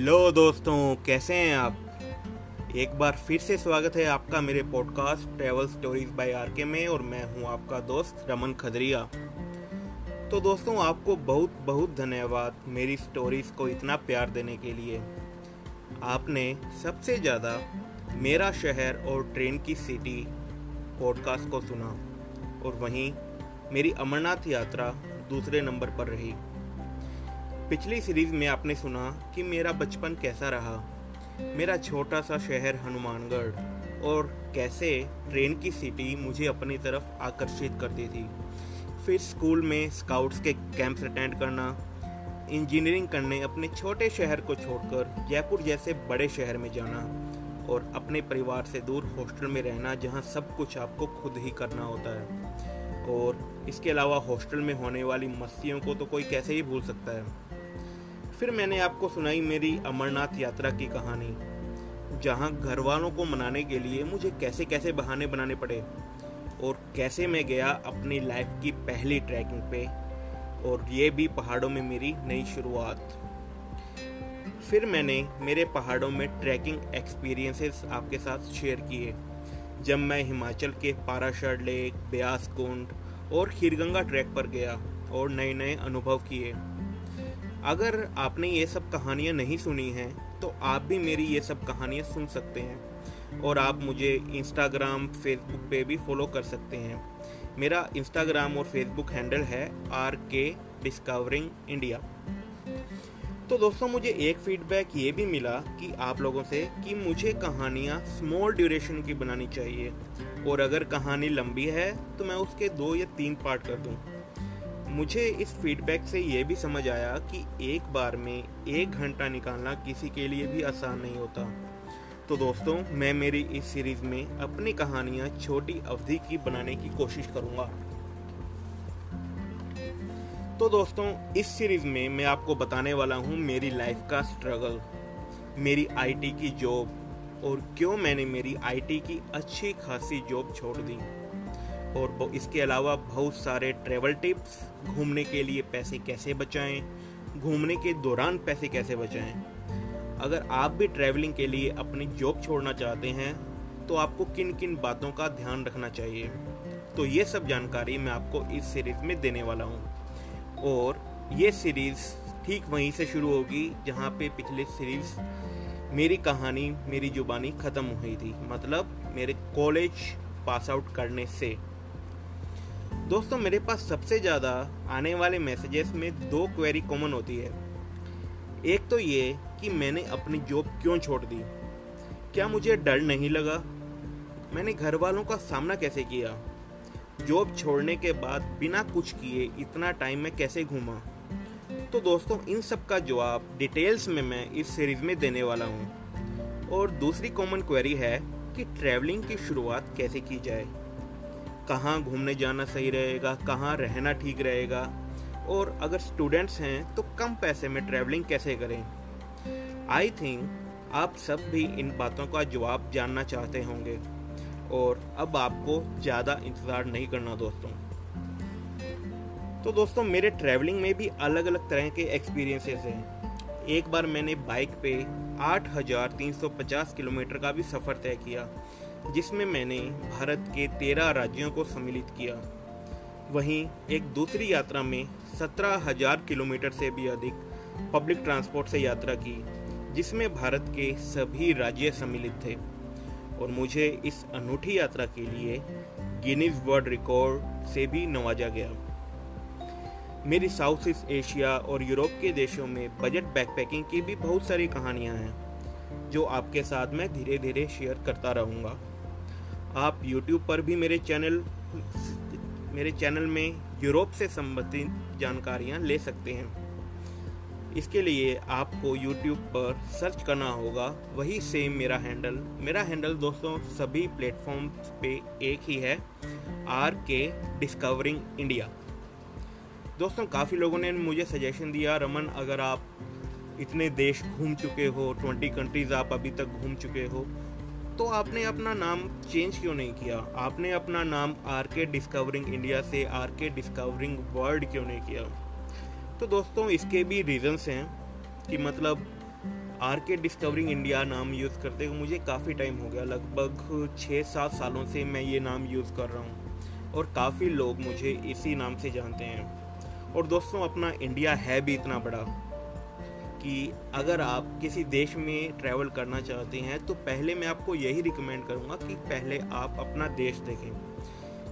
Hello दोस्तों, कैसे हैं आप। एक बार फिर से स्वागत है आपका मेरे podcast travel stories bye R K में और मैं हूं आपका दोस्त रमन खदरिया। तो दोस्तों, आपको बहुत बहुत धन्यवाद मेरी स्टोरीज को इतना प्यार देने के लिए। आपने सबसे ज़्यादा मेरा शहर और ट्रेन की सिटी पॉडकास्ट को सुना और वहीं मेरी अमरनाथ यात्रा दूसरे नंबर पर रही। पिछली सीरीज में आपने सुना कि मेरा बचपन कैसा रहा, मेरा छोटा सा शहर हनुमानगढ़ और कैसे ट्रेन की सिटी मुझे अपनी तरफ आकर्षित करती थी। फिर स्कूल में स्काउट्स के कैंप्स अटेंड करना, इंजीनियरिंग करने अपने छोटे शहर को छोड़कर जयपुर जैसे बड़े शहर में जाना और अपने परिवार से दूर हॉस्टल में रहना जहां सब कुछ आपको खुद ही करना होता है। और इसके अलावा हॉस्टल में होने वाली मस्तियों को तो कोई कैसे ही भूल सकता है। फिर मैंने आपको सुनाई मेरी अमरनाथ यात्रा की कहानी, जहां घर वालों को मनाने के लिए मुझे कैसे कैसे बहाने बनाने पड़े और कैसे मैं गया अपनी लाइफ की पहली ट्रैकिंग पे, और ये भी पहाड़ों में मेरी नई शुरुआत। फिर मैंने मेरे पहाड़ों में ट्रैकिंग एक्सपीरियंसेस आपके साथ शेयर किए, जब मैं हिमाचल के पाराशर लेक, ब्यास कुंड और खीरगंगा ट्रैक पर गया और नए नए अनुभव किए। अगर आपने ये सब कहानियाँ नहीं सुनी हैं तो आप भी मेरी ये सब कहानियाँ सुन सकते हैं और आप मुझे इंस्टाग्राम, फेसबुक पे भी फॉलो कर सकते हैं। मेरा इंस्टाग्राम और फेसबुक हैंडल है RK डिस्कवरिंग इंडिया। तो दोस्तों, मुझे एक फीडबैक ये भी मिला कि आप लोगों से कि मुझे कहानियाँ स्मॉल ड्यूरेशन की बनानी चाहिए और अगर कहानी लंबी है तो मैं उसके 2 या 3 पार्ट कर दूँ। मुझे इस फीडबैक से ये भी समझ आया कि एक बार में 1 घंटा निकालना किसी के लिए भी आसान नहीं होता। तो दोस्तों, मैं मेरी इस सीरीज में अपनी कहानियाँ छोटी अवधि की बनाने की कोशिश करूँगा। तो दोस्तों, इस सीरीज में मैं आपको बताने वाला हूँ मेरी लाइफ का स्ट्रगल, मेरी IT की जॉब और क्यों मैंने मेरी IT की अच्छी खासी जॉब छोड़ दी, और इसके अलावा बहुत सारे ट्रैवल टिप्स, घूमने के लिए पैसे कैसे बचाएं, घूमने के दौरान पैसे कैसे बचाएं। अगर आप भी ट्रैवलिंग के लिए अपनी जॉब छोड़ना चाहते हैं तो आपको किन किन बातों का ध्यान रखना चाहिए, तो ये सब जानकारी मैं आपको इस सीरीज में देने वाला हूँ। और ये सीरीज ठीक वहीं से शुरू होगी जहाँ पे पिछली सीरीज मेरी कहानी मेरी जुबानी ख़त्म हुई थी, मतलब मेरे कॉलेज पास आउट करने से। दोस्तों, मेरे पास सबसे ज़्यादा आने वाले मैसेजेस में 2 क्वेरी कॉमन होती है। एक तो ये कि मैंने अपनी जॉब क्यों छोड़ दी, क्या मुझे डर नहीं लगा, मैंने घर वालों का सामना कैसे किया, जॉब छोड़ने के बाद बिना कुछ किए इतना टाइम मैं कैसे घूमा। तो दोस्तों, इन सब का जवाब डिटेल्स में मैं इस सीरीज में देने वाला हूँ। और दूसरी कॉमन क्वेरी है कि ट्रैवलिंग की शुरुआत कैसे की जाए, कहाँ घूमने जाना सही रहेगा, कहाँ रहना ठीक रहेगा, और अगर स्टूडेंट्स हैं तो कम पैसे में ट्रैवलिंग कैसे करें। आई थिंक आप सब भी इन बातों का जवाब जानना चाहते होंगे और अब आपको ज़्यादा इंतज़ार नहीं करना दोस्तों। तो दोस्तों, मेरे ट्रैवलिंग में भी अलग अलग तरह के एक्सपीरियंसेस हैं। एक बार मैंने बाइक पे 8,350 किलोमीटर का भी सफ़र तय किया, जिसमें मैंने भारत के 13 राज्यों को सम्मिलित किया। वहीं एक दूसरी यात्रा में 17,000 किलोमीटर से भी अधिक पब्लिक ट्रांसपोर्ट से यात्रा की, जिसमें भारत के सभी राज्य सम्मिलित थे। और मुझे इस अनूठी यात्रा के लिए गिनीज वर्ल्ड रिकॉर्ड से भी नवाजा गया। मेरी साउथ ईस्ट एशिया और यूरोप के देशों में बजट बैकपैकिंग की भी बहुत सारी कहानियां हैं, जो आपके साथ मैं धीरे धीरे शेयर करता रहूँगा। आप YouTube पर भी मेरे चैनल में यूरोप से संबंधित जानकारियाँ ले सकते हैं। इसके लिए आपको YouTube पर सर्च करना होगा, वही सेम मेरा हैंडल दोस्तों सभी प्लेटफॉर्म्स पे एक ही है, RK डिस्कवरिंग इंडिया। दोस्तों, काफ़ी लोगों ने मुझे सजेशन दिया, रमन अगर आप इतने देश घूम चुके हो, 20 कंट्रीज़ आप अभी तक घूम चुके हो, तो आपने अपना नाम चेंज क्यों नहीं किया, आपने अपना नाम RK डिस्कवरिंग इंडिया से RK डिस्कवरिंग वर्ल्ड क्यों नहीं किया। तो दोस्तों, इसके भी रीज़न्स हैं कि मतलब आर के डिस्कवरिंग इंडिया नाम यूज़ करते हुए मुझे काफ़ी टाइम हो गया, लगभग 6-7 सालों से मैं ये नाम यूज़ कर रहा हूँ और काफ़ी लोग मुझे इसी नाम से जानते हैं। और दोस्तों, अपना इंडिया है भी इतना बड़ा कि अगर आप किसी देश में ट्रैवल करना चाहते हैं तो पहले मैं आपको यही रिकमेंड करूँगा कि पहले आप अपना देश देखें।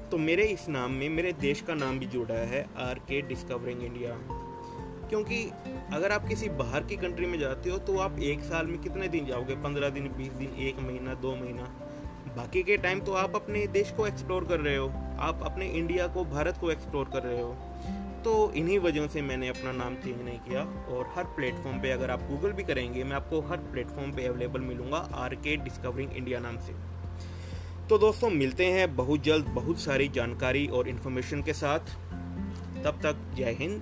तो मेरे इस नाम में मेरे देश का नाम भी जुड़ा है, आर के डिस्कवरिंग इंडिया। क्योंकि अगर आप किसी बाहर की कंट्री में जाते हो तो आप एक साल में कितने दिन जाओगे? 15 दिन, 20 दिन, 1 महीना, 2 महीना। बाकी के टाइम तो आप अपने देश को एक्सप्लोर कर रहे हो, आप अपने इंडिया को, भारत को एक्सप्लोर कर रहे हो। तो इन्हीं वजहों से मैंने अपना नाम चेंज नहीं किया और हर प्लेटफॉर्म पे, अगर आप गूगल भी करेंगे, मैं आपको हर प्लेटफॉर्म पे अवेलेबल मिलूँगा आर के डिस्कवरिंग इंडिया नाम से। तो दोस्तों, मिलते हैं बहुत जल्द बहुत सारी जानकारी और इन्फॉर्मेशन के साथ। तब तक जय हिंद।